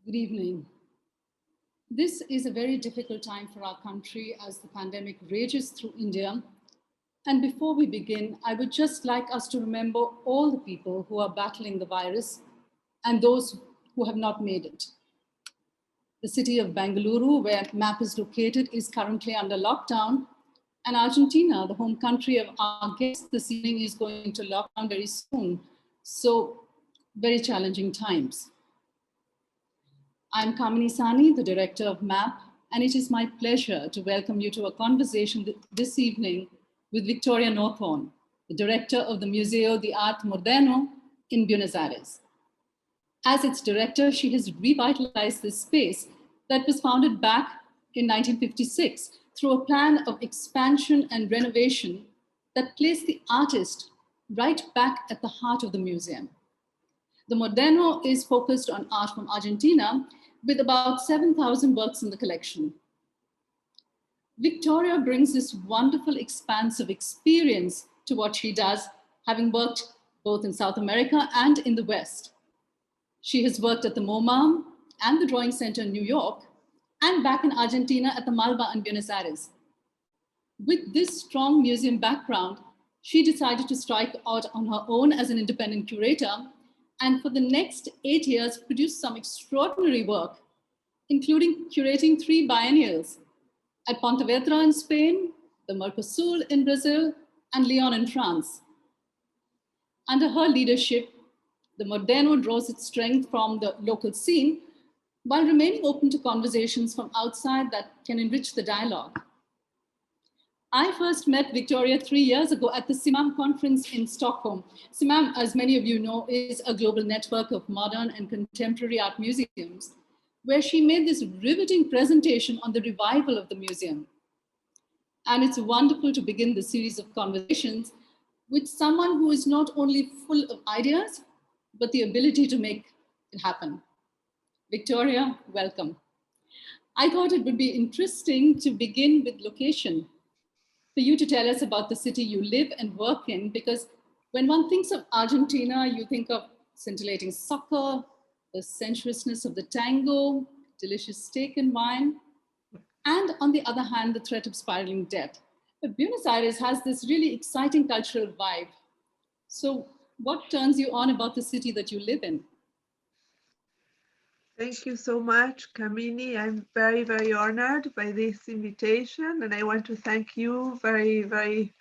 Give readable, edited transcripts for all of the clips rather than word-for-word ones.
Good evening. This is a very difficult time for our country as the pandemic rages through India. And before we begin, I would just like us to remember all the people who are battling the virus and those who have not made it. The city of Bengaluru, where MAP is located, is currently under lockdown. And Argentina, the home country of our guest this evening, is going to lockdown very soon. So, very challenging times. I'm Kamini Sawhney, the director of MAP, and it is my pleasure to welcome you to a conversation this evening with Victoria Noorthoorn, the director of the Museo de Arte Moderno in Buenos Aires. As its director, she has revitalized this space that was founded back in 1956 through a plan of expansion and renovation that placed the artist right back at the heart of the museum. The Moderno is focused on art from Argentina with about 7,000 works in the collection. Victoria brings this wonderful expanse of experience to what she does, having worked both in South America and in the West. She has worked at the MoMA and the Drawing Center in New York, and back in Argentina at the Malva in Buenos Aires. With this strong museum background, she decided to strike out on her own as an independent curator, and for the next 8 years produced some extraordinary work, including curating 3 biennials at Pontevedra in Spain, the Mercosul in Brazil, and Lyon in France. Under her leadership, the Moderno draws its strength from the local scene while remaining open to conversations from outside that can enrich the dialogue. I first met Victoria 3 years ago at the CIMAM conference in Stockholm. CIMAM, as many of you know, is a global network of modern and contemporary art museums, where she made this riveting presentation on the revival of the museum. And it's wonderful to begin the series of conversations with someone who is not only full of ideas, but the ability to make it happen. Victoria, welcome. I thought it would be interesting to begin with location, for you to tell us about the city you live and work in, because when one thinks of Argentina, you think of scintillating soccer, the sensuousness of the tango, delicious steak and wine, and on the other hand, the threat of spiraling debt. But Buenos Aires has this really exciting cultural vibe. So what turns you on about the city that you live in? Thank you so much, Kamini. I'm very, very honored by this invitation, and I want to thank you very, very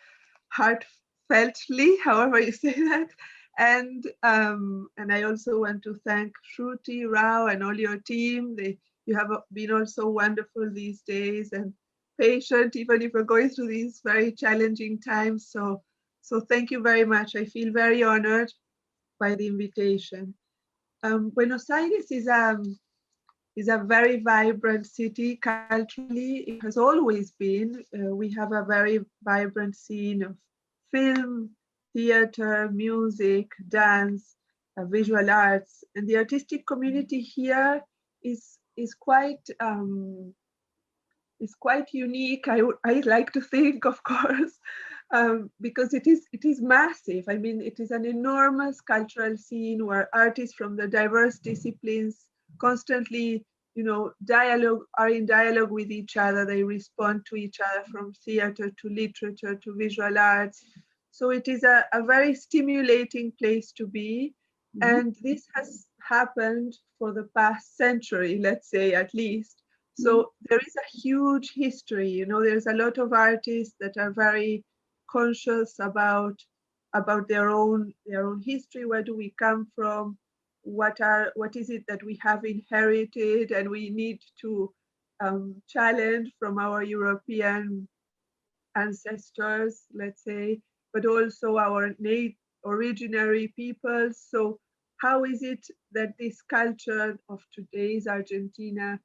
heartfeltly, however you say that. And I also want to thank Shruti, Rao, and all your team. You have been also wonderful these days and patient, even if we're going through these very challenging times. So thank you very much. I feel very honored by the invitation. Buenos Aires is a very vibrant city culturally. It has always been. We have a very vibrant scene of film, theater, music, dance, visual arts, and the artistic community here is quite unique. I like to think, of course, because it is massive. I mean, it is an enormous cultural scene where artists from the diverse disciplines constantly, are in dialogue with each other. They respond to each other, from theater to literature to visual arts. So it is a very stimulating place to be. Mhm. And this has happened for the past century, let's say, at least. So there is a huge history. There's a lot of artists that are very conscious about their own history. Where do we come from? What is it that we have inherited and we need to challenge from our European ancestors, let's say, but also our originary peoples. So how is it that this culture of today's Argentina,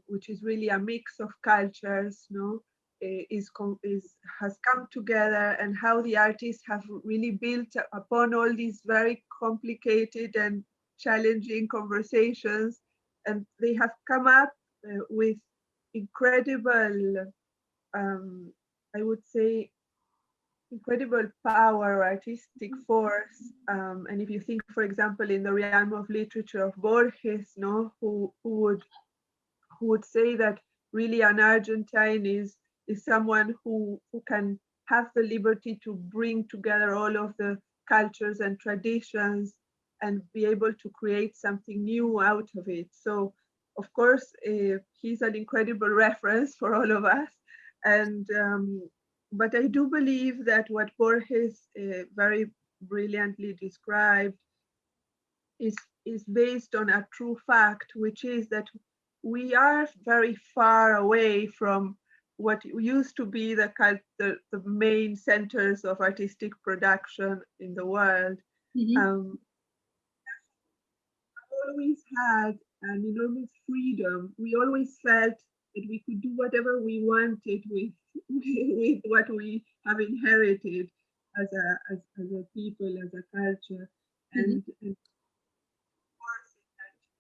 which is really a mix of cultures, has come together, and how the artists have really built upon all these very complicated and challenging conversations, and they have come up with incredible, I would say, incredible power, artistic force. And if you think, for example, in the realm of literature of Borges, no, who would say that really an Argentine is someone who can have the liberty to bring together all of the cultures and traditions and be able to create something new out of it. So, of course, he's an incredible reference for all of us. And but I do believe that what Borges very brilliantly described is is based on a true fact, which is that we are very far away from what used to be the main centers of artistic production in the world. Mm-hmm. Um, always had an enormous freedom. We always felt that we could do whatever we wanted with with what we have inherited as a people, as a culture, Mm-hmm. and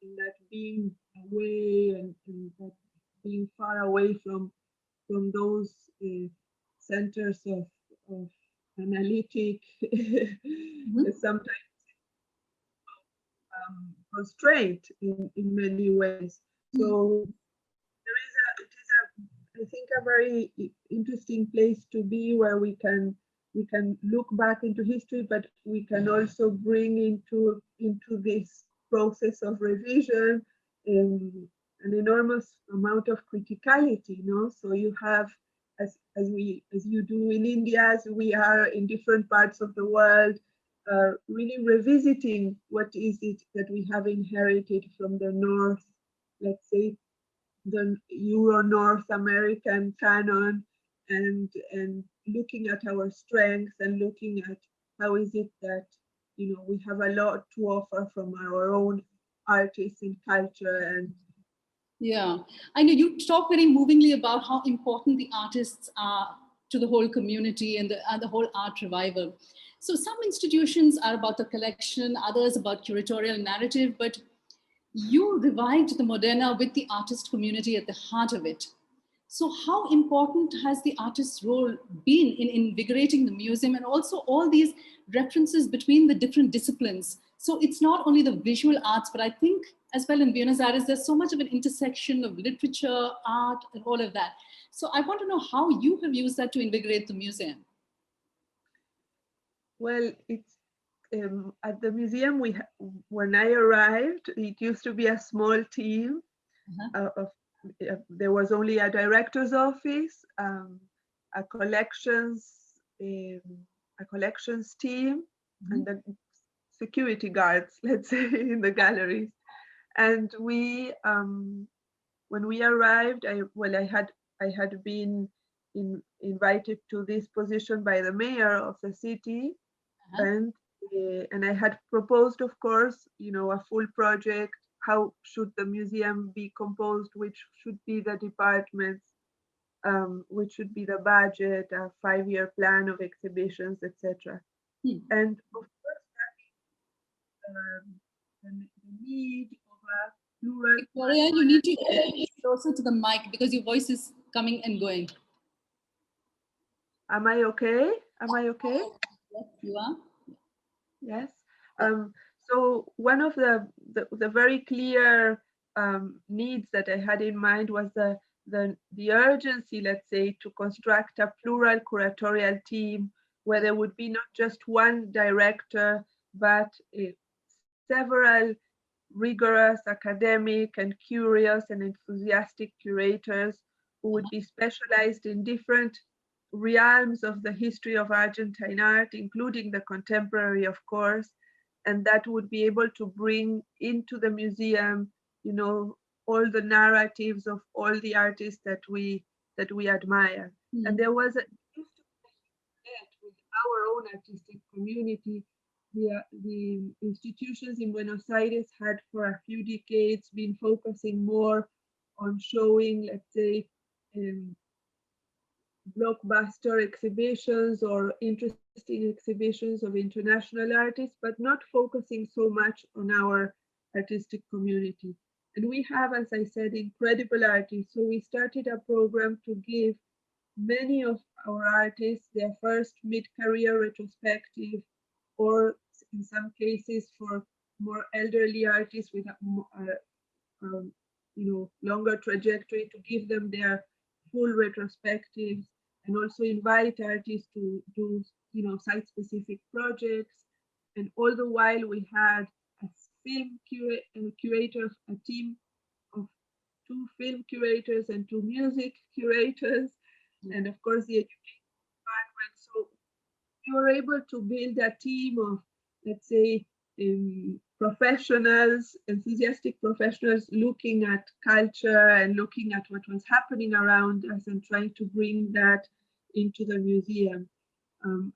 in that being away and that being far away from those centers of analytic Mm-hmm. sometimes constraint in many ways. So it is I think a very interesting place to be where we can look back into history, but we can also bring into this process of revision an enormous amount of criticality, you know. So you have as you do in India, as we are in different parts of the world, really revisiting what is it that we have inherited from the North, let's say the Euro North American canon, and looking at our strengths and looking at how is it that we have a lot to offer from our own artists and culture. And Yeah, I know you talk very movingly about how important the artists are to the whole community and the whole art revival. So some institutions are about the collection, others about curatorial narrative, but you revived the Moderna with the artist community at the heart of it. So how important has the artist's role been in invigorating the museum and also all these references between the different disciplines? So it's not only the visual arts, but I think as well in Buenos Aires, there's so much of an intersection of literature, art, and all of that. So I want to know how you have used that to invigorate the museum. well, it's at the museum when I arrived, it used to be a small team of there was only a director's office, a collections um, a collections team, and the security guards, let's say, in the galleries. And we, when we arrived, I had been invited to this position by the mayor of the city, and and I had proposed, of course, a full project. How should the museum be composed? Which should be the departments? Which should be the budget? A 5-year plan of exhibitions, etc. And of course, the need of a plural. Victoria, you need to get closer to the mic because your voice is coming and going. Am I okay? Am I okay? Yes, you are. Yes. So one of the very clear needs that I had in mind was the urgency, let's say, to construct a plural curatorial team where there would be not just one director, but several rigorous academic and curious and enthusiastic curators who would be specialized in different realms of the history of Argentine art, including the contemporary, of course, and that would be able to bring into the museum, all the narratives of all the artists that we admire. And there was a with our own artistic community. The institutions in Buenos Aires had for a few decades been focusing more on showing, let's say, blockbuster exhibitions or interesting exhibitions of international artists, but not focusing so much on our artistic community. And we have, as I said, incredible artists. So we started a program to give many of our artists, their first mid-career retrospective, or in some cases for more elderly artists with um, longer trajectory, to give them their full retrospectives, and also invite artists to do, site-specific projects. And all the while we had a curator, a team of 2 film curators and 2 music curators, and of course the education department. So we were able to build a team of, let's say, professionals, enthusiastic professionals, looking at culture and looking at what was happening around us and trying to bring that into the museum.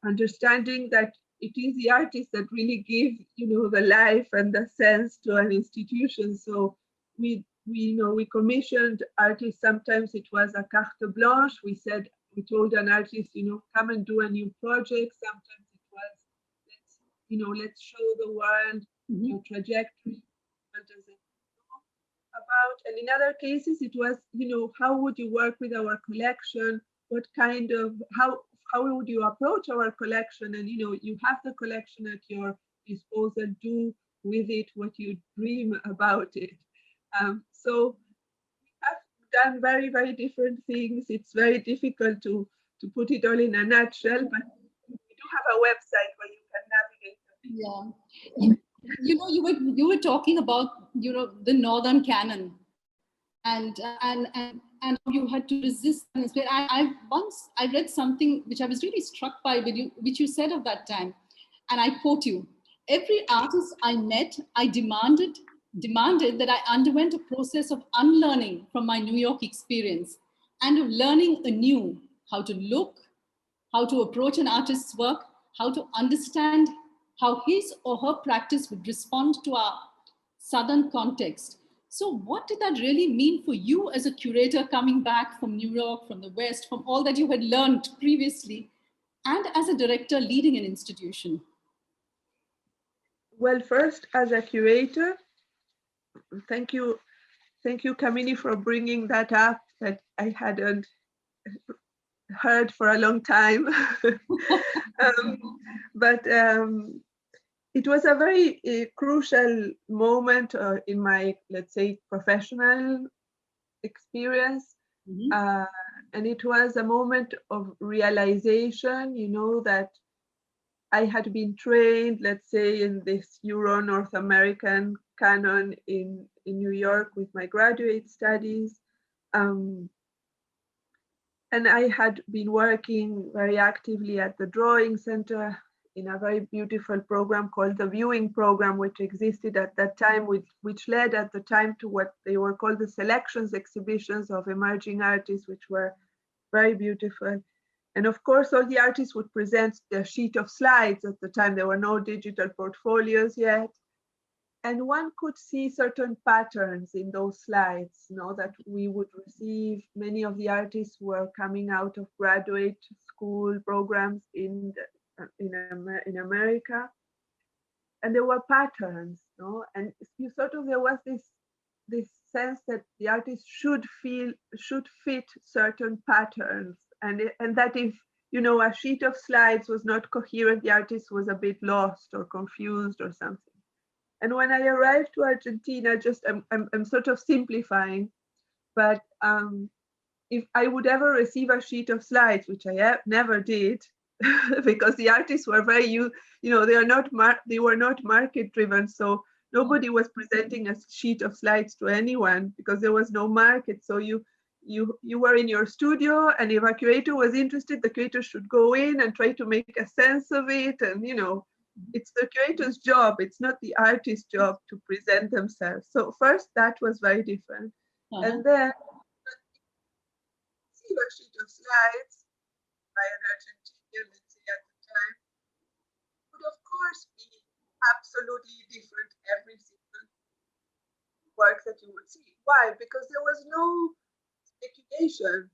Understanding that it is the artists that really give, the life and the sense to an institution. So we commissioned artists. Sometimes it was a carte blanche. We told an artist, come and do a new project. Sometimes it was, let's show the world your trajectory. What does it know about? And in other cases, it was, how would you work with our collection? What kind of, how would you approach our collection? And, you have the collection at your disposal. Do with it what you dream about it. So we have done very, very different things. It's very difficult to put it all in a nutshell, but we do have a website where you can navigate. Yeah, you were talking about the Northern canon, and how you had to resist. I read something which I was really struck by with you, which you said of that time, and I quote you: "Every artist I met, I demanded that I underwent a process of unlearning from my New York experience and of learning anew how to look, how to approach an artist's work, how to understand how his or her practice would respond to our Southern context." So, what did that really mean for you as a curator coming back from New York, from the West, from all that you had learned previously, and as a director leading an institution? Well, first, as a curator, thank you, Kamini, for bringing that up that I hadn't heard for a long time. But it was a very crucial moment in my, let's say, professional experience. And it was a moment of realization, that I had been trained, let's say, in this Euro-North American canon in New York with my graduate studies. And I had been working very actively at the Drawing Center in a very beautiful program called the Viewing Program, which existed at that time, which led at the time to what they were called the selections exhibitions of emerging artists, which were very beautiful. And of course, all the artists would present their sheet of slides. At the time, there were no digital portfolios yet. And one could see certain patterns in those slides, that we would receive. Many of the artists were coming out of graduate school programs in America. And there were patterns, and there was this sense that the artist should fit certain patterns, and that if a sheet of slides was not coherent, the artist was a bit lost or confused or something. And when I arrived to Argentina, I'm sort of simplifying, but if I would ever receive a sheet of slides, which I never did, because the artists were they were not market driven, so nobody was presenting a sheet of slides to anyone because there was no market. So you were in your studio, and if a curator was interested, the curator should go in and try to make a sense of it, and it's the curator's job. It's not the artist's job to present themselves. So first, that was very different. And then see a sheet of slides by an Argentinian, let's say at the time, would of course be absolutely different every single work that you would see. Why? Because there was no speculation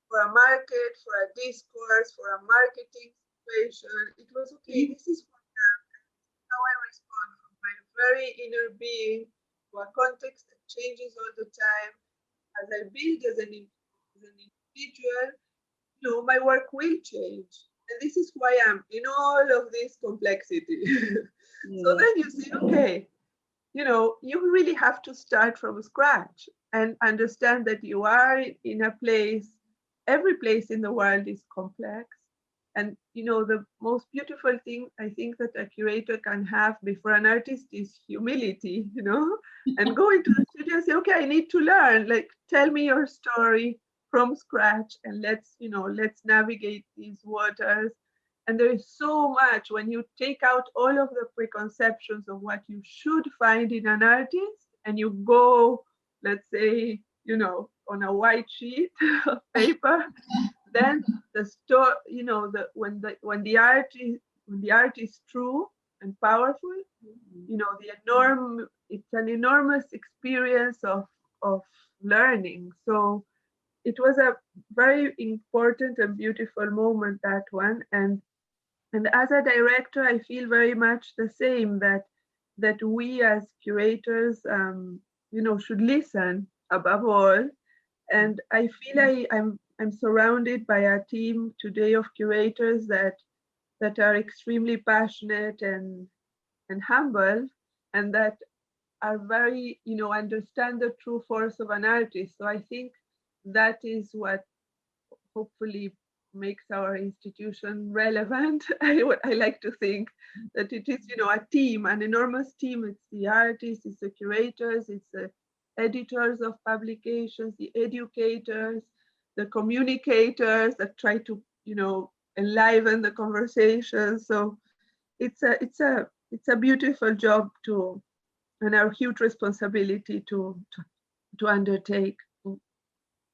for a market, for a discourse, for a marketing situation. It was okay, this is what how I respond from my very inner being to a context that changes all the time. As I build as an individual, my work will change. And this is who I am in all of this complexity. So Yeah. then you see, okay, you really have to start from scratch and understand that you are in a place, every place in the world is complex. And the most beautiful thing I think that a curator can have before an artist is humility, and go into the studio and say, okay, I need to learn. Like, tell me your story from scratch, and let's navigate these waters. And there is so much when you take out all of the preconceptions of what you should find in an artist, and you go, let's say, on a white sheet of paper, then the story, when the art is true and powerful, it's an enormous experience of learning. So it was a very important and beautiful moment, that one. And as a director, I feel very much the same, that we as curators, should listen above all. And I feel I'm surrounded by a team today of curators that are extremely passionate and humble, and that are very, understand the true force of an artist. So I think that is what hopefully makes our institution relevant. I like to think that it is, a team, an enormous team. It's the artists, it's the curators, it's the editors of publications, the educators, the communicators that try to, enliven the conversation. So it's a beautiful job and a huge responsibility to undertake.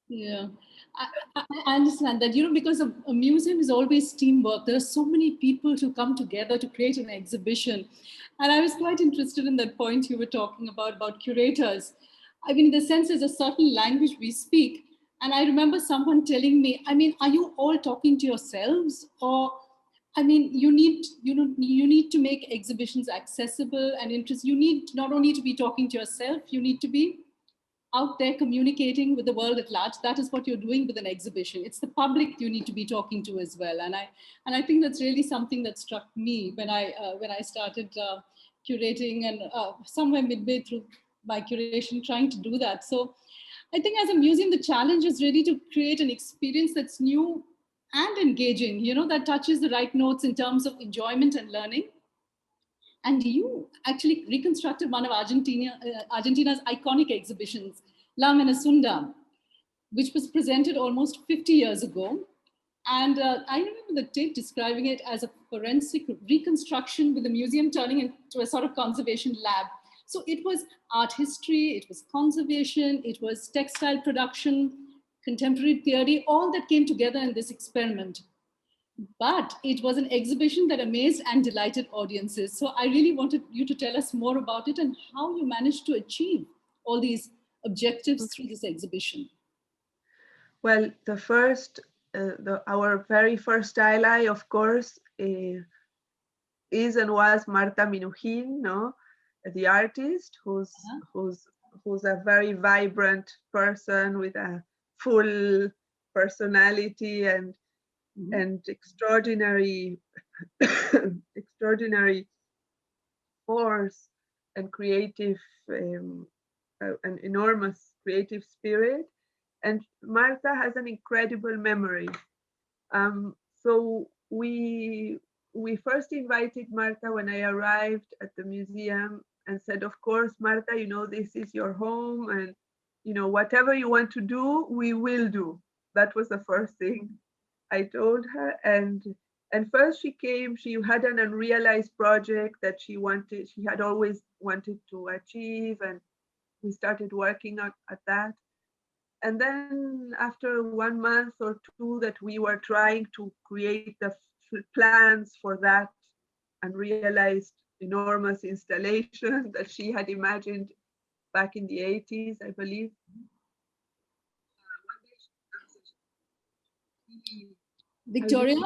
Yeah, I understand that, because a museum is always teamwork. There are so many people to come together to create an exhibition. And I was quite interested in that point you were talking about curators. I mean, in the sense there's a certain language we speak. And I remember someone telling me, I mean, are you all talking to yourselves? Or, I mean, you need to make exhibitions accessible and interest. You need not only to be talking to yourself, you need to be out there communicating with the world at large. That is what you're doing with an exhibition. It's the public you need to be talking to as well. And I think that's really something that struck me when I started curating, and somewhere midway through my curation, trying to do that. So I think as a museum, the challenge is really to create an experience that's new and engaging, that touches the right notes in terms of enjoyment and learning. And you actually reconstructed one of Argentina's iconic exhibitions, La Menezuna, which was presented almost 50 years ago. And I remember the tape describing it as a forensic reconstruction, with the museum turning into a sort of conservation lab. So it was art history, it was conservation, it was textile production, contemporary theory, all that came together in this experiment. But it was an exhibition that amazed and delighted audiences. So I really wanted you to tell us more about it and how you managed to achieve all these objectives through this exhibition. Well, our very first ally, of course, is and was Marta Minujín, no, the artist, who's a very vibrant person with a full personality and extraordinary extraordinary force and creative, an enormous creative spirit. And Marta has an incredible memory. So we first invited Marta when I arrived at the museum and said, of course, Marta, this is your home, and whatever you want to do, we will do. That was the first thing I told her. And first she came, she had an unrealized project that she had always wanted to achieve, and we started working at that. And then after 1 month or two that we were trying to create the plans for that unrealized enormous installation that she had imagined back in the 80s, I believe. Victoria,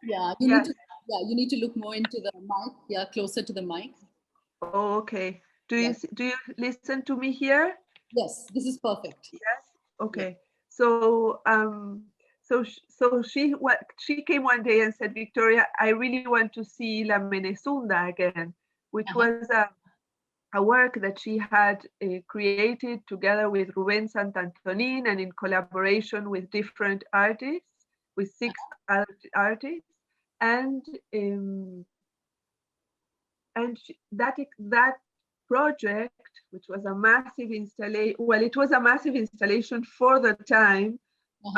yeah, you need to look more into the mic. Yeah, closer to the mic. Oh, okay. Do you Yes. do you listen to me here? Yes, this is perfect. Yes. Okay. Yeah. So she came one day and said, Victoria, I really want to see La Menezuna again, which was a work that she had created together with Rubén Santantonin and in collaboration with different artists, with 6 artists, and that project, which was a massive installation, well, it was a massive installation for the time, but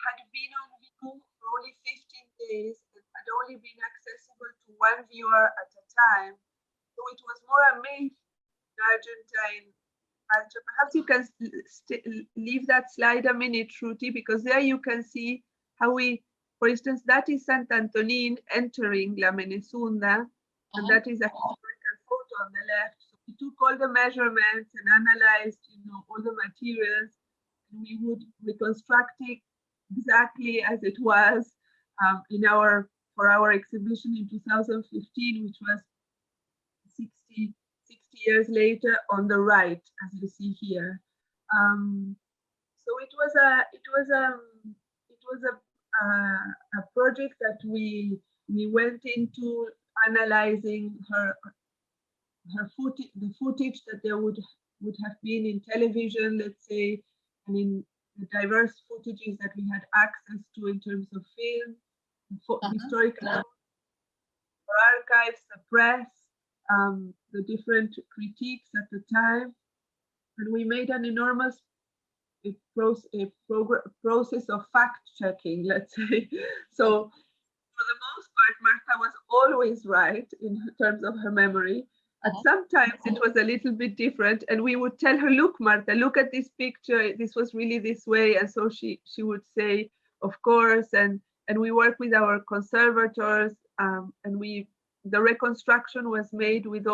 had been on view for only 15 days and had only been accessible to one viewer at a time. So it was more a myth in Argentine culture. Perhaps you can leave that slide a minute, Shruti, because there you can see how we, for instance, that is Santantonin entering La Menezuna, and that is a historical photo on the left. So we took all the measurements and analyzed, all the materials, and we would reconstruct it exactly as it was for our exhibition in 2015, which was 60 years later on the right, as you see here. So it was a project that we went into analyzing the footage that there would have been in television, let's say, and in the diverse footages that we had access to in terms of film, historical archives, the press, the different critiques at the time, and we made an enormous process of fact-checking, let's say. So for the most part, Martha was always right in terms of her memory. At sometimes it was a little bit different, and we would tell her, look, Martha, look at this picture, this was really this way, and so she would say, of course, and we work with our conservators, and the reconstruction was made with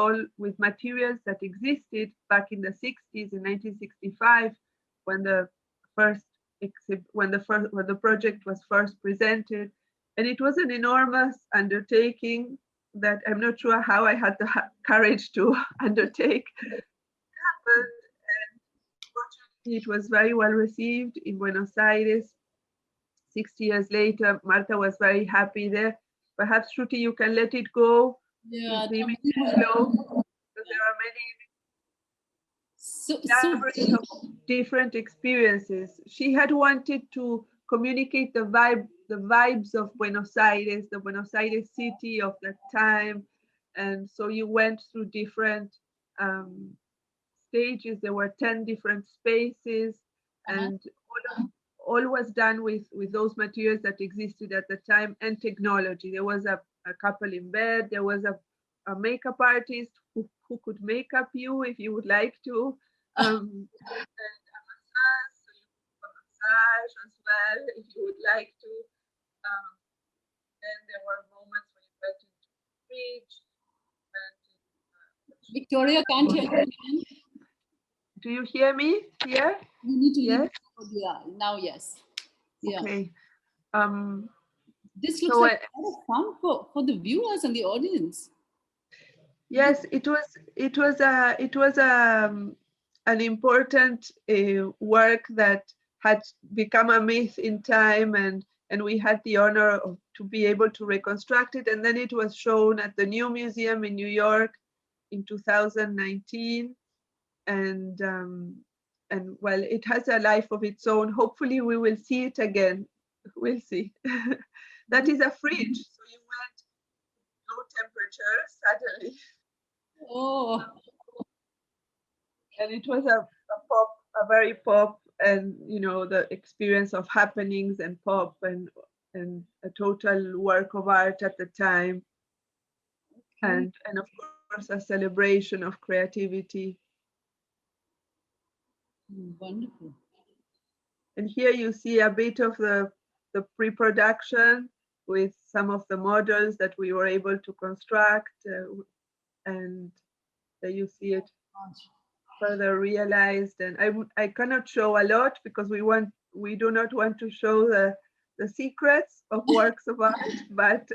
materials that existed back in the 60s, in 1965, when the project was first presented, and it was an enormous undertaking that I'm not sure how I had the courage to undertake. It happened, and fortunately it was very well received in Buenos Aires. 60 years later, Martha was very happy there. Perhaps, Shruti, you can let it go. Yeah, the image is slow, because there are many of different experiences. She had wanted to communicate the vibes of Buenos Aires, the Buenos Aires city of that time. And so you went through different stages. There were 10 different spaces, and all was done with those materials that existed at the time and technology. There was a couple in bed. There was a makeup artist who could make up you if you would like to. And a massage, so you could do a massage as well if you would like to. Then there were moments when you went into the fridge. Victoria, can't hear you. Do you hear me here? You need to yes? Yeah, now yes. Yeah. Okay. This looks like a lot of fun for the viewers and the audience. Yes, it was an important work that had become a myth in time, and we had the honor to be able to reconstruct it, and then it was shown at the new museum in New York in 2019, and well, it has a life of its own. Hopefully we will see it again. We'll see. That is a fridge, so you went low temperature suddenly. Oh. And it was a very pop, and the experience of happenings and pop and a total work of art at the time, and of course a celebration of creativity. Wonderful. And here you see a bit of the pre-production with some of the models that we were able to construct, and there you see it further realized. And I cannot show a lot because we do not want to show the secrets of works of art, but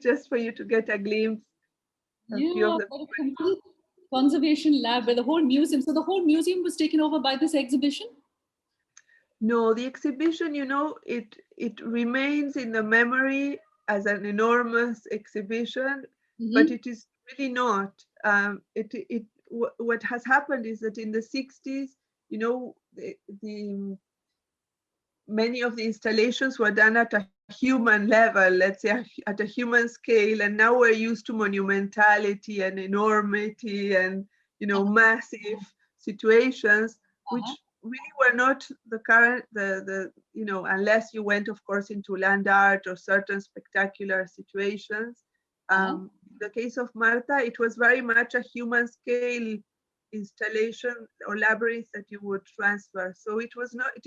just for you to get a glimpse. Yeah, a complete conservation lab where the whole museum. So the whole museum was taken over by this exhibition? No, the exhibition, it remains in the memory as an enormous exhibition, but Mm-hmm. it is really not. What has happened is that in the 60s, the many of the installations were done at a human level, let's say at a human scale, and now we're used to monumentality and enormity and massive situations, Uh-huh. which really were not the current unless you went, of course, into land art or certain spectacular situations. Uh-huh. In the case of Marta, it was very much a human scale installation or labyrinth that you would transfer. So it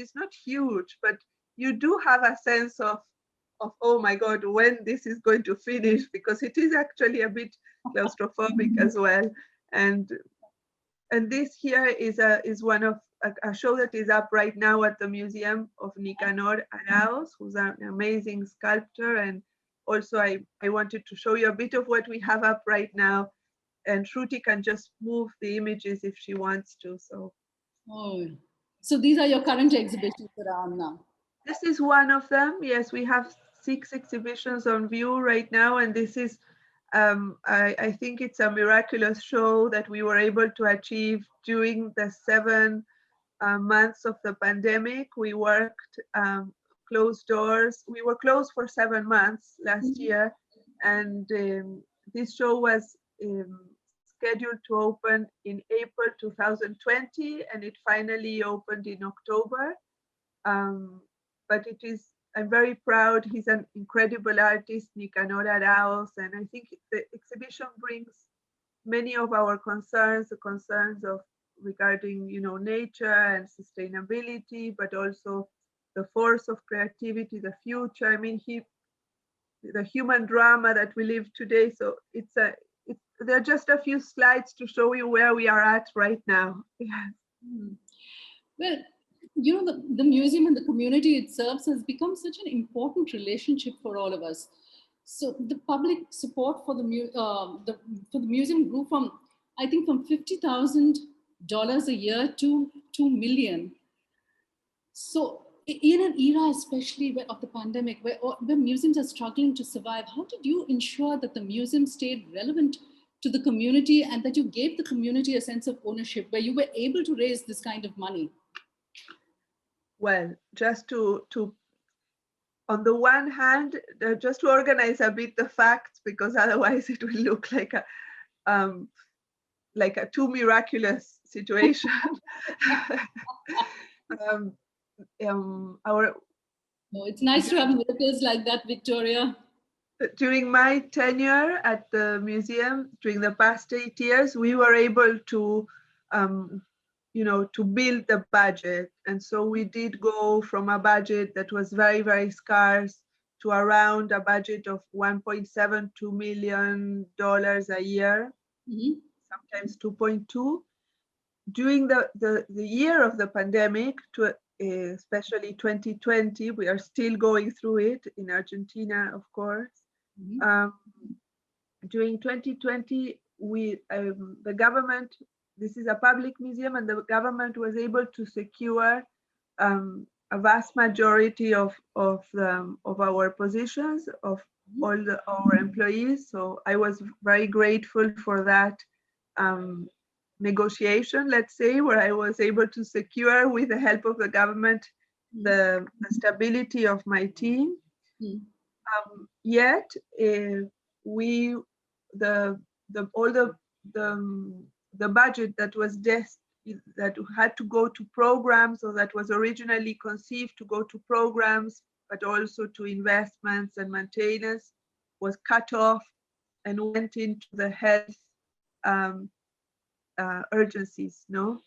is not huge, but you do have a sense of oh my God, when this is going to finish, because it is actually a bit claustrophobic as well. And this here is one of a show that is up right now at the Museum of Nicanor Arauz, who's an amazing sculptor. And also I wanted to show you a bit of what we have up right now, and Shruti can just move the images if she wants to. So Oh, so these are your current exhibitions that are on now. this is one of them. Yes, we have 6 exhibitions on view right now, and this is, I think it's a miraculous show that we were able to achieve during the 7 months of the pandemic. We worked closed doors. We were closed for 7 months last Mhm. year, and this show was scheduled to open in April 2020, and it finally opened in October. Um, but I'm very proud. He's an incredible artist, Nicanor Arauz, and I think the exhibition brings many of our concerns, the concerns of regarding, nature and sustainability, but also the force of creativity, the future. I mean, the human drama that we live today. So there are just a few slides to show you where we are at right now. Yeah. Mm. Well, the museum and the community it serves has become such an important relationship for all of us. So the public support for for the museum grew from, I think, from $50,000 a year to 2 million. So in an era, especially of the pandemic, where museums are struggling to survive, how did you ensure that the museum stayed relevant to the community and that you gave the community a sense of ownership, where you were able to raise this kind of money? Well, just to on the one hand, just to organize a bit the facts, because otherwise it will look um, like a too miraculous situation. um, our Oh, it's nice to have miracles like that, Victoria. During my tenure at the museum, during the past 8 years, we were able to, to build the budget. And so we did go from a budget that was very, very scarce to around a budget of $1.72 million a year, Mhm. sometimes 2.2. During the year of the pandemic, especially 2020, we are still going through it in Argentina, of course. Mhm. Um, During 2020, the government, this is a public museum, and the government was able to secure a vast majority of our positions, of all our employees. So I was very grateful for that um, negotiation, let's say, where I was able to secure, with the help of the government, the stability of my team. Mhm. Yet we the all the budget that was that had to go to programs, or that was originally conceived to go to programs but also to investments and maintenance, was cut off and went into the health um, urgencies. No,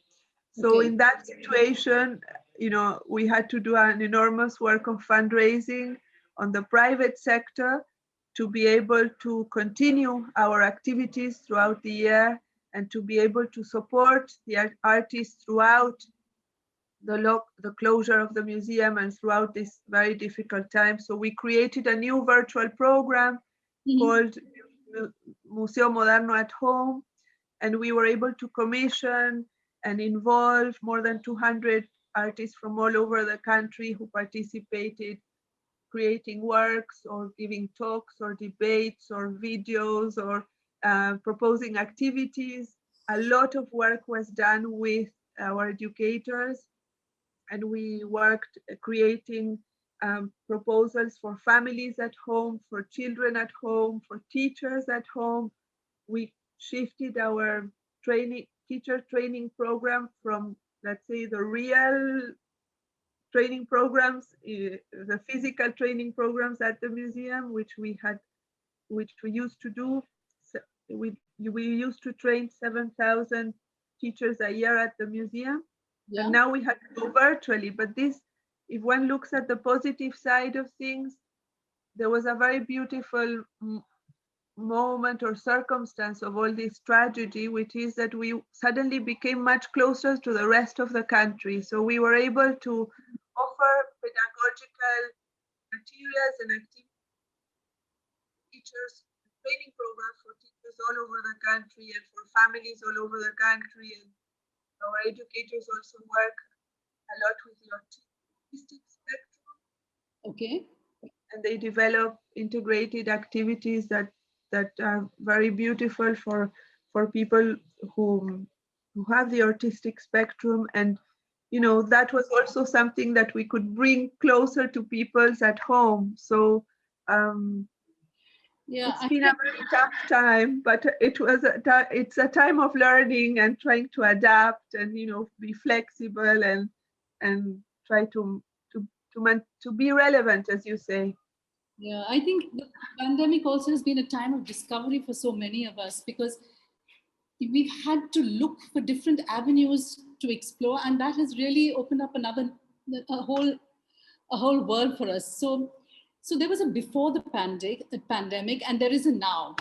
so Okay. in that situation, we had to do an enormous work of fundraising on the private sector to be able to continue our activities throughout the year, and to be able to support the artists throughout the closure of the museum and throughout this very difficult time. So we created a new virtual program Mhm. called Museo Moderno at Home, and we were able to commission and involve more than 200 artists from all over the country who participated, creating works or giving talks or debates or videos or proposing activities. A lot of work was done with our educators, and we worked creating proposals for families at home, for children at home, for teachers at home. We shifted our teacher training program from, let's say, the real training programs, the physical training programs at the museum, which we used to do. So we used to train 7,000 teachers a year at the museum, Yeah. and now we had to go virtually. But this, if one looks at the positive side of things, there was a very beautiful moment or circumstance of all this tragedy, which is that we suddenly became much closer to the rest of the country. So we were able to offer pedagogical materials and activities, teachers, training programs for teachers all over the country and for families all over the country. And our educators also work a lot with the autistic spectrum. Okay. And they develop integrated activities that are very beautiful for people who have the autistic spectrum. And that was also something that we could bring closer to people's at home. So yeah, it's been a very tough time, but it's a time of learning and trying to adapt and be flexible and try to be relevant, as you say. Yeah, I think the pandemic also has been a time of discovery for so many of us, because we've had to look for different avenues to explore, and that has really opened up a whole world for us. So there was a before the pandemic, and there is a now,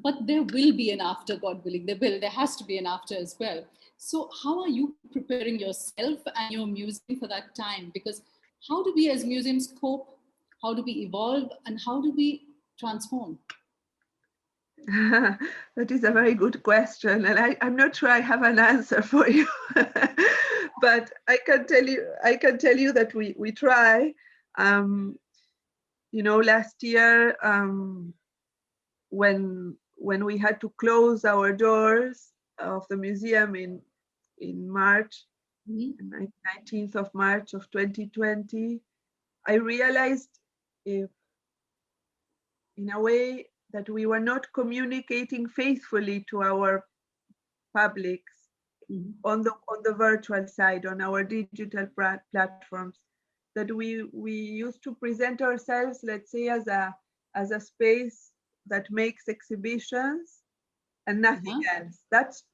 but there will be an after, God willing. There has to be an after as well. So how are you preparing yourself and your museum for that time? Because how do we as museums cope? How do we evolve, and how do we transform? That is a very good question, and I'm not sure I have an answer for you. But I can tell you that we try. Last year, when we had to close our doors of the museum in March, 19th of March of 2020, I realized, in a way, that we were not communicating faithfully to our publics on the virtual side, on our digital platforms. That we used to present ourselves, let's say, as a space that makes exhibitions and nothing else. That's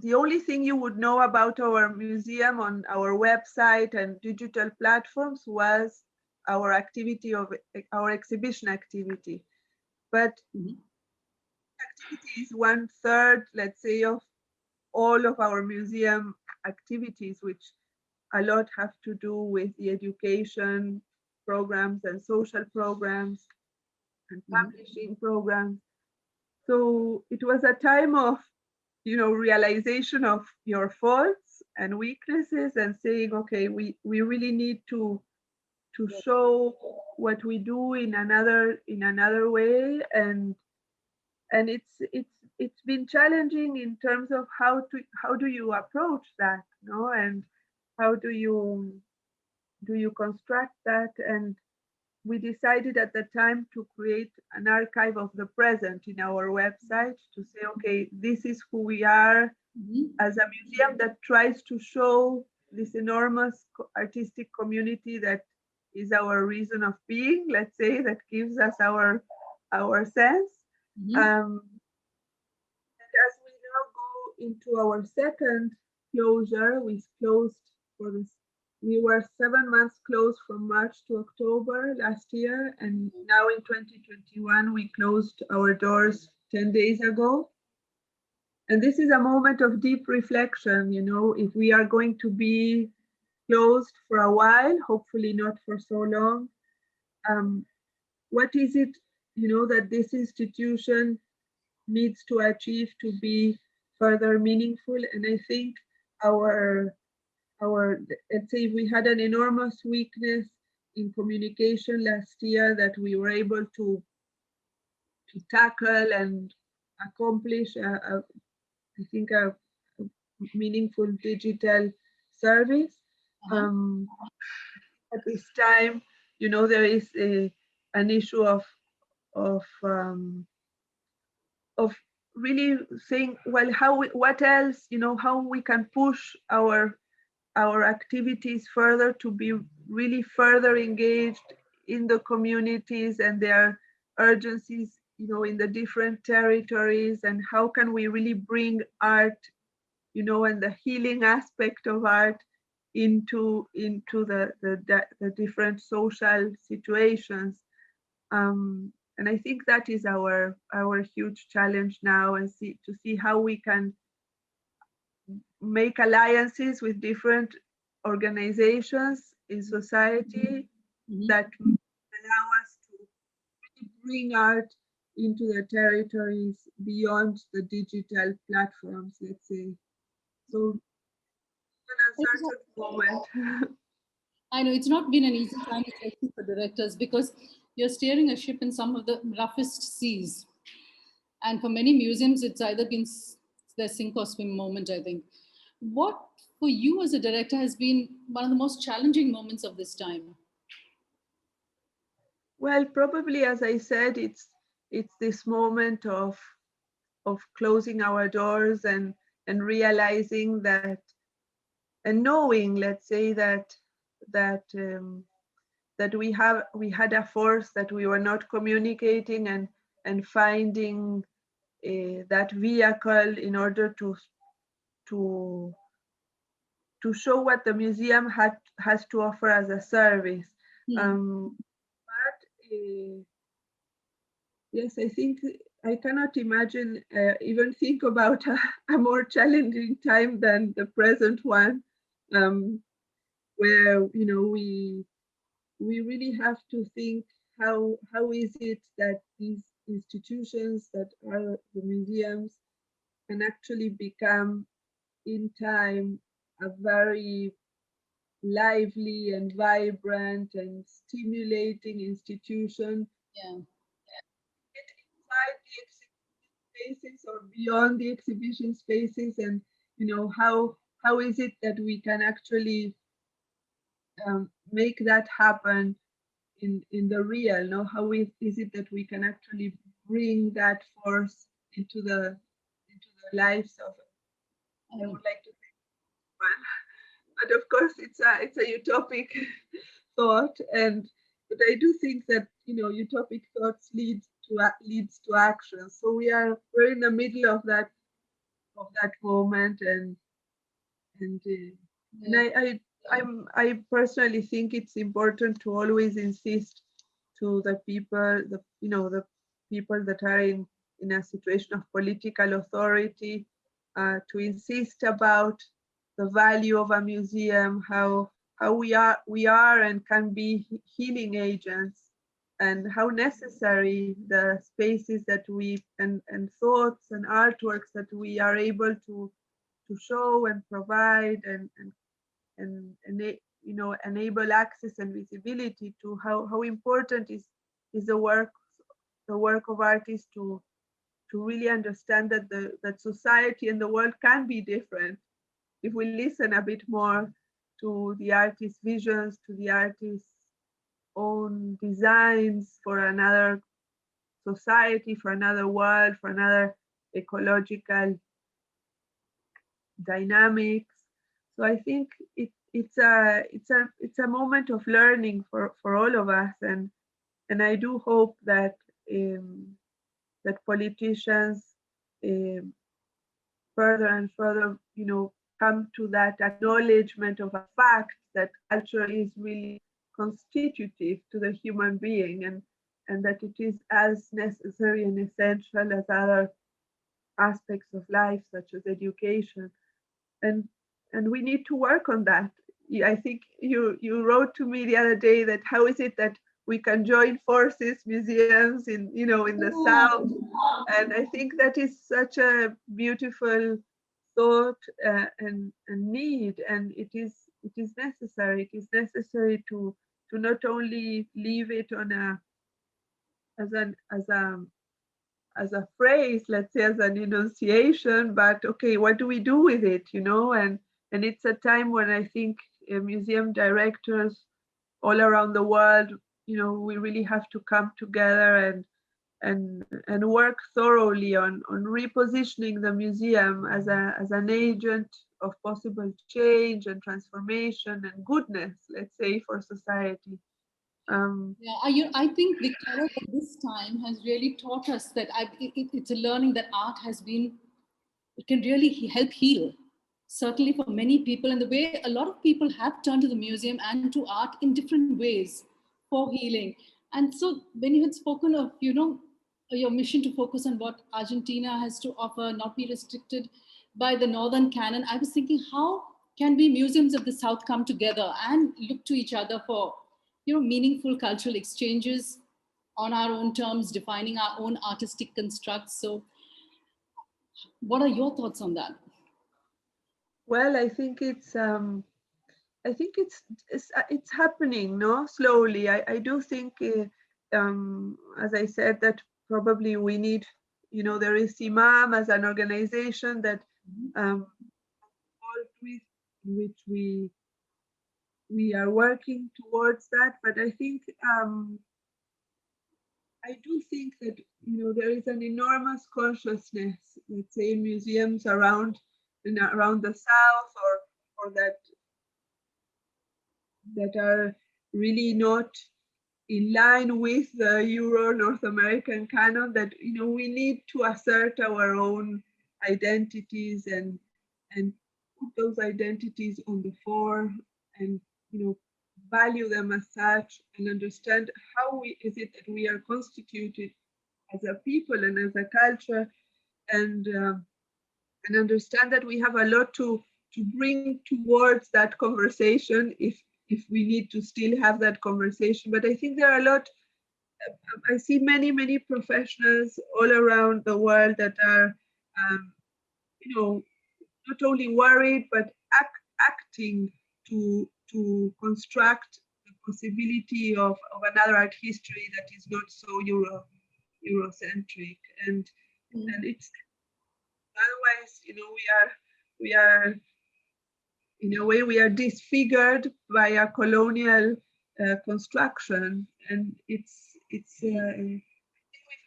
the only thing you would know about our museum on our website and digital platforms, was our activity of our exhibition activity. But activity is 1/3, let's say, of all of our museum activities, which a lot have to do with the education programs and social programs and publishing programs. So it was a time of, realization of your faults and weaknesses, and saying, okay, we really need to show what we do in another way. And it's been challenging in terms of how do you approach that, and how do you construct that. And we decided at the time to create an archive of the present in our website, to say, okay, this is who we are as a museum that tries to show this enormous artistic community that is our reason of being, let's say, that gives us our sense. And as we now go into our second closure, we closed for this. We were 7 months closed from March to October last year, and now in 2021 we closed our doors 10 days ago. And this is a moment of deep reflection. If we are going to be closed for a while, hopefully not for so long, what is it, that this institution needs to achieve to be further meaningful? And I think our let's say we had an enormous weakness in communication last year that we were able to tackle and accomplish, I think, a meaningful digital service. At this time, there is an issue of really saying, well, what else, how we can push our activities further to be really further engaged in the communities and their urgencies, in the different territories, and how can we really bring art, and the healing aspect of art into the different social situations. And I think that is our huge challenge now, and to see how we can make alliances with different organizations in society that allow us to really bring art into the territories beyond the digital platforms, let's say. So an uncertain moment. I know it's not been an easy time, especially for directors, because you're steering a ship in some of the roughest seas. And for many museums, it's either been their sink or swim moment, I think. What, for you as a director, has been one of the most challenging moments of this time? Well, probably, as I said, it's this moment of closing our doors and realizing that, and knowing, let's say, that we had a force that we were not communicating, and finding that vehicle in order to show what the museum has to offer as a service. But yes, I think I cannot imagine even think about a more challenging time than the present one, where we really have to think how is it that these institutions that are the museums can actually become in time a very lively and vibrant and stimulating institution. Yeah. Inside the exhibition spaces or beyond the exhibition spaces, and how is it that we can actually make that happen in the real? No, how is it that we can actually bring that force into the lives of, I would like to say, one. But of course, it's a utopic thought, but I do think that utopic thoughts leads to action. So we're in the middle of that moment, and I personally think it's important to always insist to the people, the people that are in a situation of political authority, to insist about the value of a museum, how we are and can be healing agents, and how necessary the spaces that we and thoughts and artworks that we are able to show and provide and enable access and visibility to, how important is the work of artists to really understand that that society and the world can be different if we listen a bit more to the artist's visions, to the artist's own designs for another society, for another world, for another ecological dynamics. So I think it's a moment of learning for all of us, and I do hope that that politicians further and further, come to that acknowledgement of a fact that culture is really constitutive to the human being, and that it is as necessary and essential as other aspects of life, such as education. And we need to work on that. I think you wrote to me the other day that how is it that we can join forces, museums in the South, and I think that is such a beautiful thought and need, and it is necessary. It is necessary to not only leave it on a as an as a phrase, let's say, as an enunciation, but okay, what do we do with it, you know? And it's a time when I think museum directors all around the world, you know, we really have to come together and work thoroughly on repositioning the museum as an agent of possible change and transformation and goodness, let's say, for society. Yeah, I think Victoria at this time has really taught us that it's a learning that art has been, it can really help heal, certainly for many people. And the way a lot of people have turned to the museum and to art in different ways for healing. And so when you had spoken of, you know, your mission to focus on what Argentina has to offer, not be restricted by the Northern canon, I was thinking, how can we museums of the South come together and look to each other for, you know, meaningful cultural exchanges on our own terms, defining our own artistic constructs? So what are your thoughts on that? Well, I think it's happening, no, slowly. I do think, as I said, that probably we need, you know, there is Imam as an organization that involved with, in which we are working towards that. But I do think that, you know, there is an enormous consciousness, let's say, in museums around the South, or that are really not in line with the Euro North American canon, that, you know, we need to assert our own identities and put those identities on the fore, and, you know, value them as such, and understand how is it that we are constituted as a people and as a culture, and understand that we have a lot to bring towards that conversation, if we need to still have that conversation. But I think there are a lot. I see many professionals all around the world that are, you know, not only worried but acting to construct the possibility of another art history that is not so Eurocentric, and it's otherwise, you know, we are in a way, we are disfigured by a colonial construction, and I think we've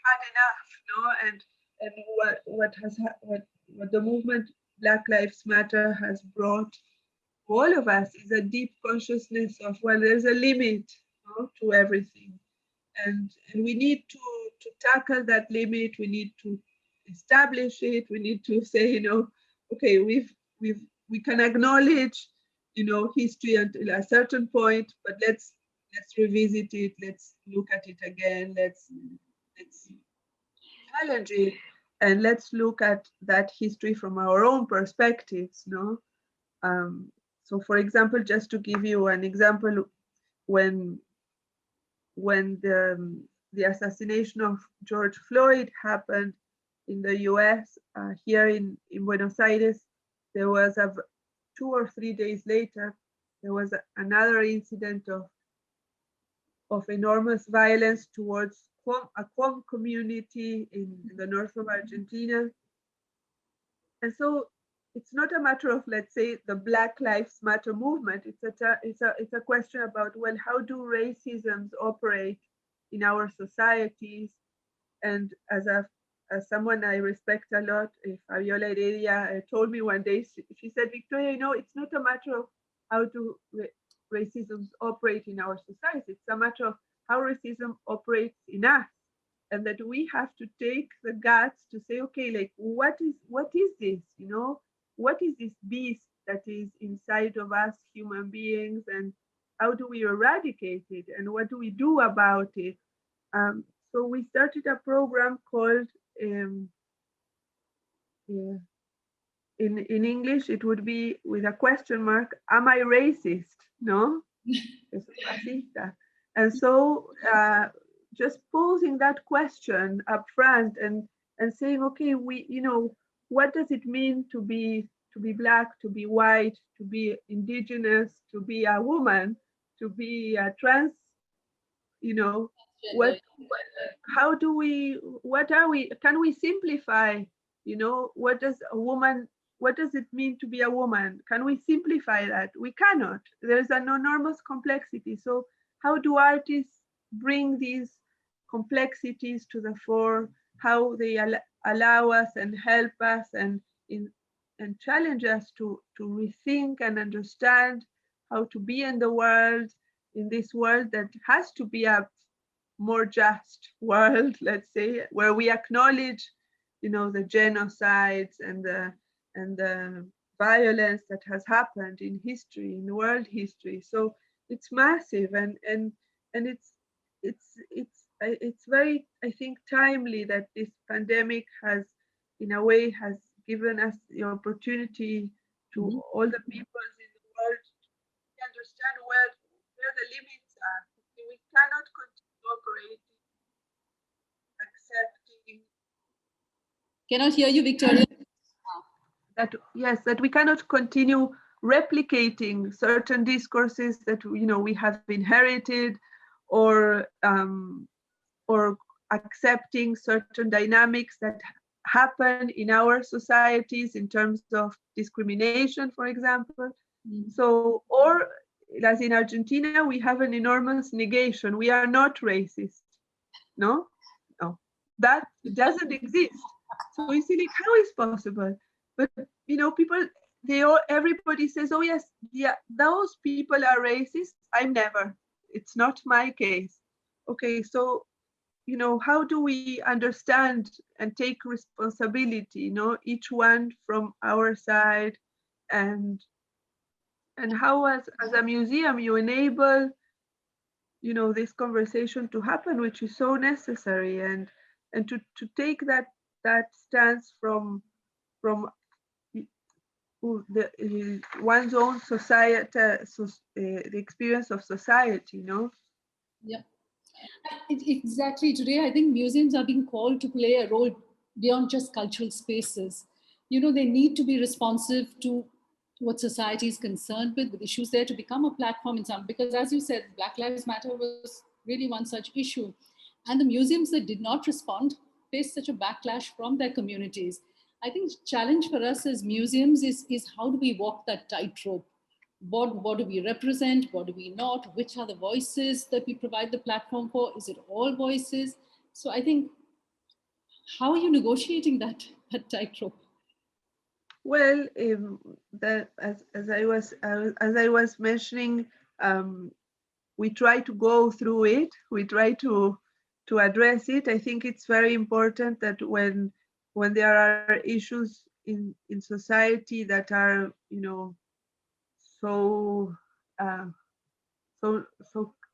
had enough, no? And what the movement Black Lives Matter has brought to all of us is a deep consciousness of, well, there's a limit, no, to everything, and we need to tackle that limit. We need to establish it. We need to say, you know, okay, we can acknowledge, you know, history until a certain point, but let's revisit it. Let's look at it again. Let's challenge it, and let's look at that history from our own perspectives, no? So, for example, just to give you an example, when the assassination of George Floyd happened in the US, here in Buenos Aires, there was 2 or 3 days later, there was another incident of enormous violence towards a Qom community in the north of Argentina. And so it's not a matter of, let's say, the Black Lives Matter movement. It's a question about, well, how do racisms operate in our societies? And as someone I respect a lot, Fabiola Heredia, told me one day, she said, Victoria, you know, it's not a matter of how do racism operate in our society. It's a matter of how racism operates in us, and that we have to take the guts to say, okay, like, what is this, you know, what is this beast that is inside of us human beings, and how do we eradicate it, and what do we do about it? So we started a program called, yeah, in English, it would be with a question mark, am I racist? No? And so just posing that question up front, and saying, okay, you know, what does it mean to be to be black, to be white, to be indigenous, to be a woman, to be a trans, you know, Gender. how do we, what are we, can we simplify, you know, what does a woman, what does it mean to be a woman? Can we simplify that? We cannot. There's an enormous complexity. So how do artists bring these complexities to the fore? How they allow us and help us in, and challenge us to rethink and understand how to be in the world, in this world that has to be a more just world, let's say, where we acknowledge, you know, the genocides and the violence that has happened in history, in world history. So it's massive, and it's very, I think, timely that this pandemic has, in a way, has given us the opportunity to all the peoples in the world to understand where the limits are. We cannot continue operating, accepting Cannot hear you, Victoria. that, yes, that we cannot continue replicating certain discourses that, you know, we have inherited, or accepting certain dynamics that happen in our societies in terms of discrimination, for example. So, or as in Argentina, we have an enormous negation. We are not racist. No, no, that doesn't exist. So we see, like, how is possible? But, you know, people, they all, everybody says, oh yes, yeah, those people are racist. I'm never. It's not my case. Okay, so, you know, how do we understand and take responsibility, you know, each one from our side, and how as a museum you enable, you know, this conversation to happen, which is so necessary, and to take that stance from one's own society, the experience of society, you know. Yeah. Exactly. Today, I think museums are being called to play a role beyond just cultural spaces. You know, they need to be responsive to what society is concerned with issues there, to become a platform in some, because as you said, Black Lives Matter was really one such issue. And the museums that did not respond faced such a backlash from their communities. I think the challenge for us as museums is how do we walk that tightrope? What do we represent? What do we not? Which are the voices that we provide the platform for? Is it all voices? So I think, how are you negotiating that tightrope? Well, that as I was mentioning, we try to go through it. We try to address it. I think it's very important that when there are issues in society that are, you know, so uh, so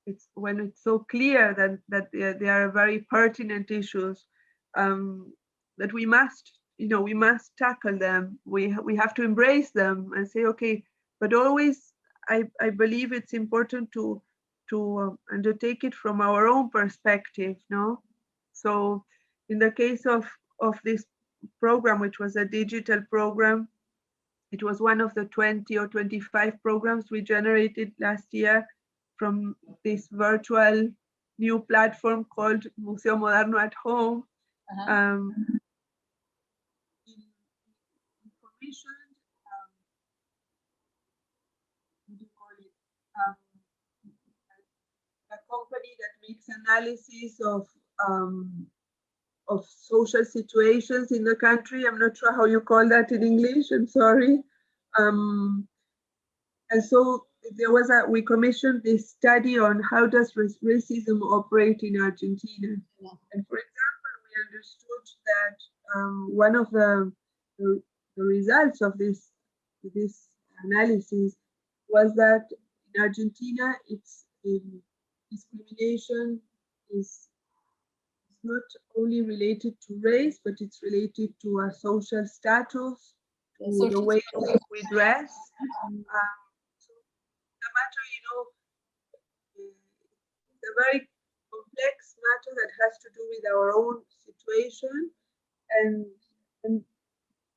it's when it's so clear that they are very pertinent issues, that we must, you know, we must tackle them. We have to embrace them and say, okay, but always I believe it's important to undertake it from our own perspective, no? So in the case of this program, which was a digital program, it was one of the 20 or 25 programs we generated last year from this virtual new platform called Museo Moderno at Home. Um, Commissioned, what do you call it? A company that makes analysis of social situations in the country. I'm not sure how you call that in English. I'm sorry. And so there was we commissioned this study on how does racism operate in Argentina. Yeah. And for example, we understood that one of the results of this analysis was that in Argentina, discrimination is not only related to race, but it's related to our social status, to the way we dress. The matter, you know, is a very complex matter that has to do with our own situation, and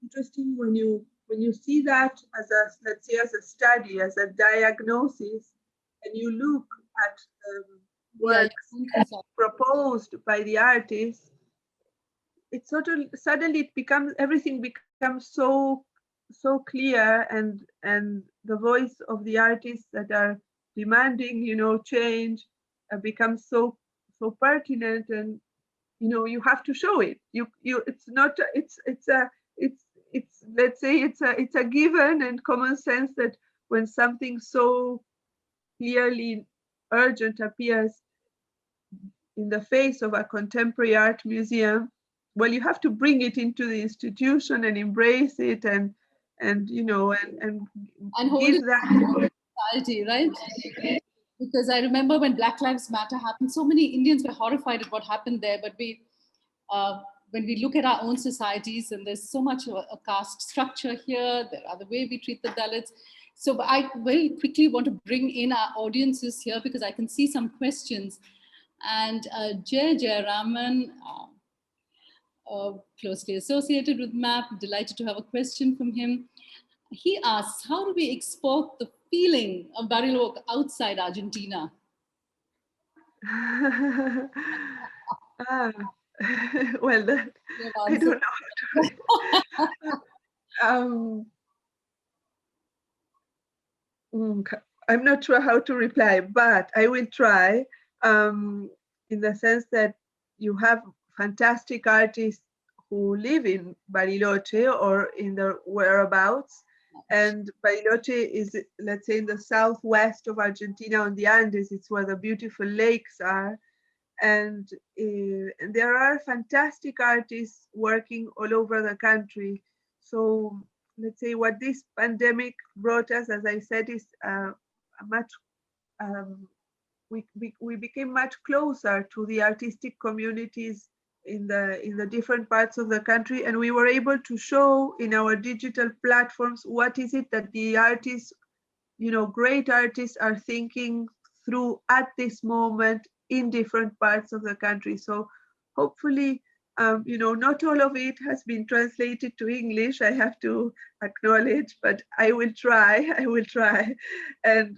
interesting when you when you see that as a, let's say, as a study, as a diagnosis, and you look at Yeah, works proposed by the artists, it suddenly it becomes, everything becomes so clear, and the voice of the artists that are demanding, change, becomes so pertinent, and you have to show it. You It's not, it's let's say it's a given and common sense that when something so clearly urgent appears in the face of a contemporary art museum, well, you have to bring it into the institution and embrace it, and hold give it that. society, right? Because I remember when Black Lives Matter happened, so many Indians were horrified at what happened there. But uh, when we look at our own societies, and there's so much of a caste structure here, there are the way we treat the Dalits. So but I very quickly want to bring in our audiences here because I can see some questions. And Jay Jayaraman, closely associated with MAP, delighted to have a question from him. He asks, how do we export the feeling of Bariloche outside Argentina? Ah, well, that, I don't know how to. um, I'm not sure how to reply, but I will try, in the sense that you have fantastic artists who live in Bariloche or in the whereabouts. And Bariloche is, let's say, in the southwest of Argentina on the Andes. It's where the beautiful lakes are. And there are fantastic artists working all over the country. So let's say what this pandemic brought us, as I said, is a much we became much closer to the artistic communities in the different parts of the country, and we were able to show in our digital platforms what is it that the artists, great artists, are thinking through at this moment in different parts of the country. So hopefully, not all of it has been translated to English, I have to acknowledge, but I will try. I will try, and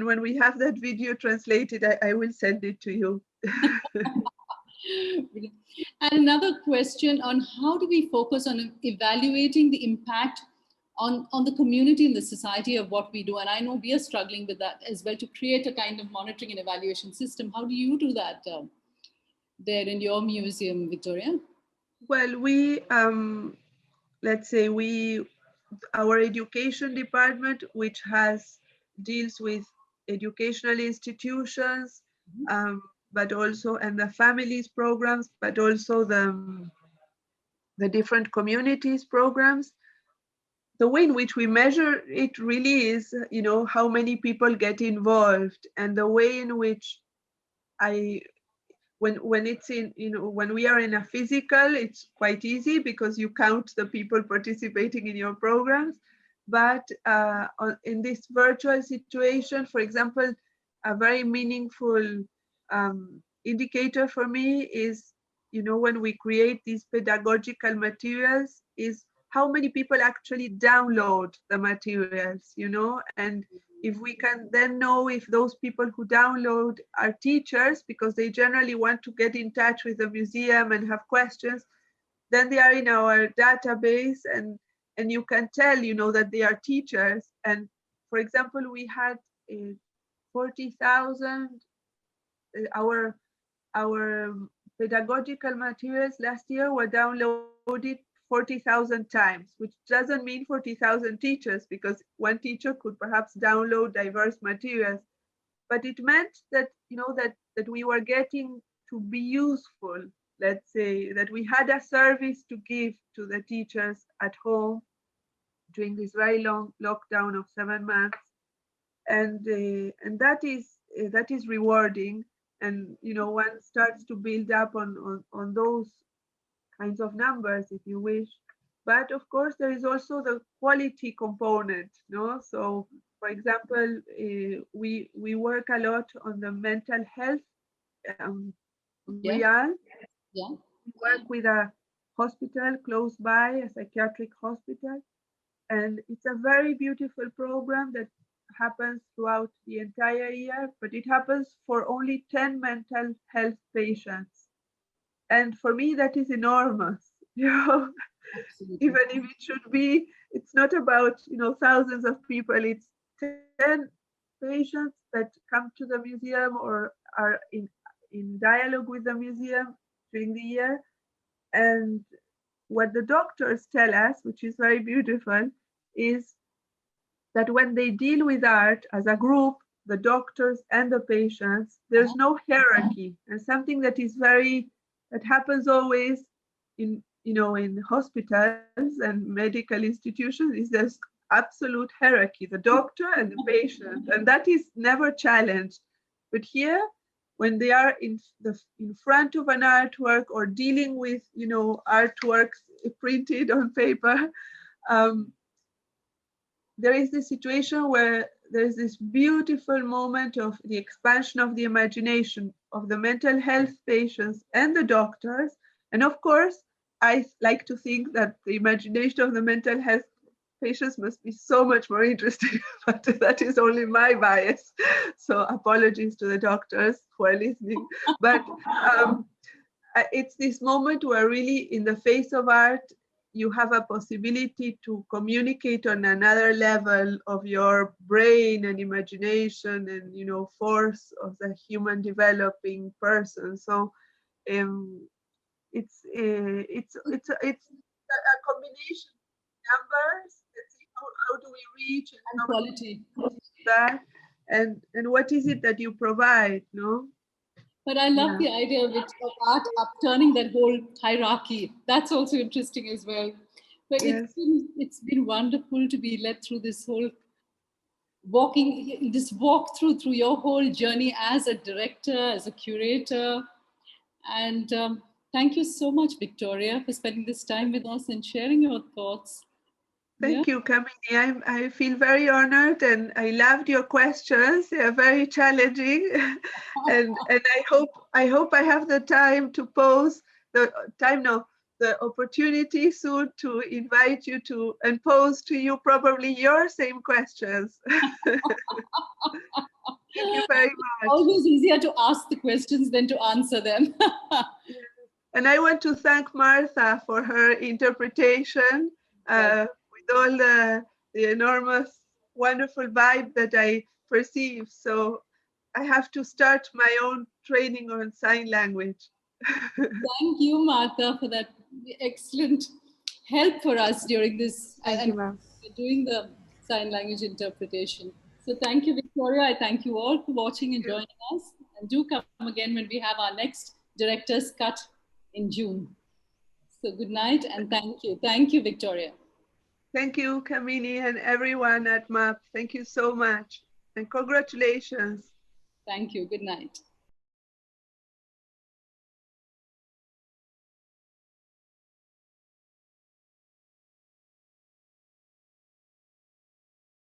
when we have that video translated, I will send it to you. And another question on how do we focus on evaluating the impact on the community and the society of what we do? And I know we are struggling with that as well, to create a kind of monitoring and evaluation system. How do you do that there in your museum, Victoria? Well, let's say our education department, which deals with educational institutions, but also, and the families programs, but also the different communities programs. The way in which we measure it really is, how many people get involved, and the way in which I when it's in, when we are in a physical, it's quite easy because you count the people participating in your programs. But in this virtual situation, for example, a very meaningful indicator for me is, when we create these pedagogical materials, is how many people actually download the materials, and if we can then know if those people who download are teachers, because they generally want to get in touch with the museum and have questions, then they are in our database, and you can tell, that they are teachers. And for example, we had 40,000, our pedagogical materials last year were downloaded 40,000 times, which doesn't mean 40,000 teachers, because one teacher could perhaps download diverse materials, but it meant that, that we were getting to be useful. Let's say that we had a service to give to the teachers at home during this very long lockdown of 7 months, and that is rewarding. And one starts to build up on those kinds of numbers, if you wish. But of course, there is also the quality component, no? So, for example, we work a lot on the mental health Yeah. real. Yeah. We work with a hospital close by, a psychiatric hospital. And it's a very beautiful program that happens throughout the entire year, but it happens for only 10 mental health patients. And for me, that is enormous. You know, Absolutely. even if it should be, it's not about, thousands of people. It's 10 patients that come to the museum or are in dialogue with the museum during the year. And what the doctors tell us, which is very beautiful, is that when they deal with art as a group, the doctors and the patients, there's no hierarchy. And something that is that happens always in hospitals and medical institutions is there's absolute hierarchy, the doctor and the patient, and that is never challenged. But here, when they are in front of an artwork or dealing with artworks printed on paper, there is this situation where there's this beautiful moment of the expansion of the imagination of the mental health patients and the doctors. And of course, I like to think that the imagination of the mental health patients must be so much more interesting, but that is only my bias. So apologies to the doctors who are listening. But it's this moment where really in the face of art, you have a possibility to communicate on another level of your brain and imagination and force of the human developing person. So it's a combination of numbers. Let's see how do we reach And quality. that, and what is it that you provide, no? But I love the idea of art upturning that whole hierarchy. That's also interesting as well. But Yes. it's been wonderful to be led through this whole walk through your whole journey as a director, as a curator. And thank you so much, Victoria, for spending this time with us and sharing your thoughts. Thank you, Kamini. I feel very honored, and I loved your questions. They are very challenging, and I hope I have the time to pose the opportunity soon to invite you to and pose to you probably your same questions. Thank you very much. Always easier to ask the questions than to answer them. And I want to thank Martha for her interpretation. With all the enormous, wonderful vibe that I perceive. So I have to start my own training on sign language. Thank you, Martha, for that excellent help for us during this Thank you, ma'am. doing the sign language interpretation. So thank you, Victoria. I thank you all for watching and joining us. And do come again when we have our next director's cut in June. So good night and thank you. Thank you, Victoria. Thank you, Kamini, and everyone at MAP. Thank you so much. And congratulations. Thank you. Good night.